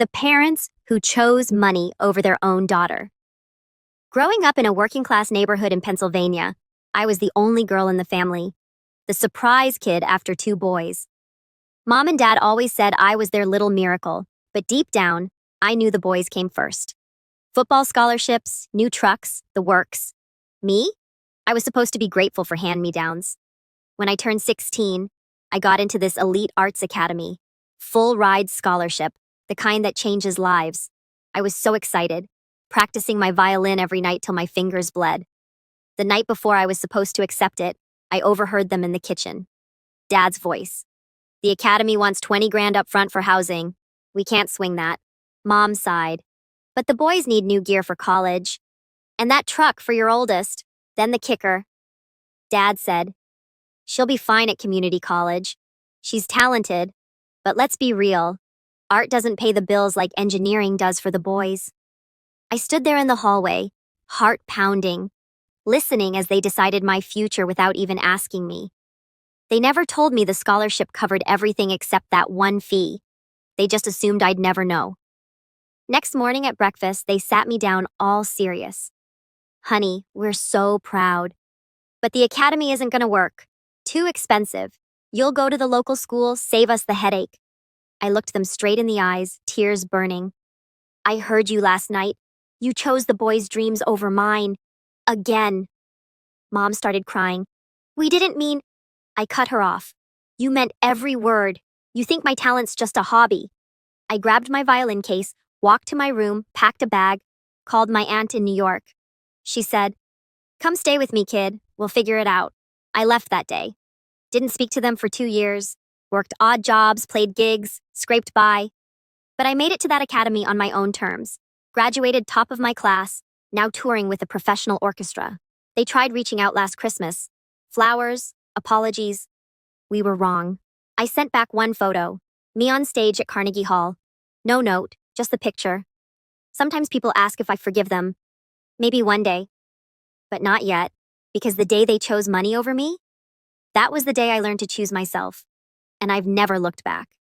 The parents who chose money over their own daughter. Growing up in a working class neighborhood in Pennsylvania, I was the only girl in the family, the surprise kid after two boys. Mom and Dad always said I was their little miracle, but deep down, I knew the boys came first. Football scholarships, new trucks, the works. Me? I was supposed to be grateful for hand-me-downs. When I turned 16, I got into this elite arts academy, full ride scholarship, the kind that changes lives. I was so excited, practicing my violin every night till my fingers bled. The night before I was supposed to accept it, I overheard them in the kitchen. Dad's voice. The academy wants 20 grand up front for housing. We can't swing that. Mom sighed. But the boys need new gear for college. And that truck for your oldest. Then the kicker. Dad said, she'll be fine at community college. She's talented. But let's be real. Art doesn't pay the bills like engineering does for the boys. I stood there in the hallway, heart pounding, listening as they decided my future without even asking me. They never told me the scholarship covered everything except that one fee. They just assumed I'd never know. Next morning at breakfast, they sat me down all serious. Honey, we're so proud. But the academy isn't gonna work. Too expensive. You'll go to the local school, save us the headache. I looked them straight in the eyes, tears burning. I heard you last night. You chose the boys' dreams over mine. Again. Mom started crying. We didn't mean... I cut her off. You meant every word. You think my talent's just a hobby. I grabbed my violin case, walked to my room, packed a bag, called my aunt in New York. She said, come stay with me, kid. We'll figure it out. I left that day. Didn't speak to them for 2 years. Worked odd jobs, played gigs, scraped by. But I made it to that academy on my own terms. Graduated top of my class, now touring with a professional orchestra. They tried reaching out last Christmas. Flowers, apologies. We were wrong. I sent back one photo. Me on stage at Carnegie Hall. No note, just the picture. Sometimes people ask if I forgive them. Maybe one day. But not yet, because the day they chose money over me, that was the day I learned to choose myself. And I've never looked back.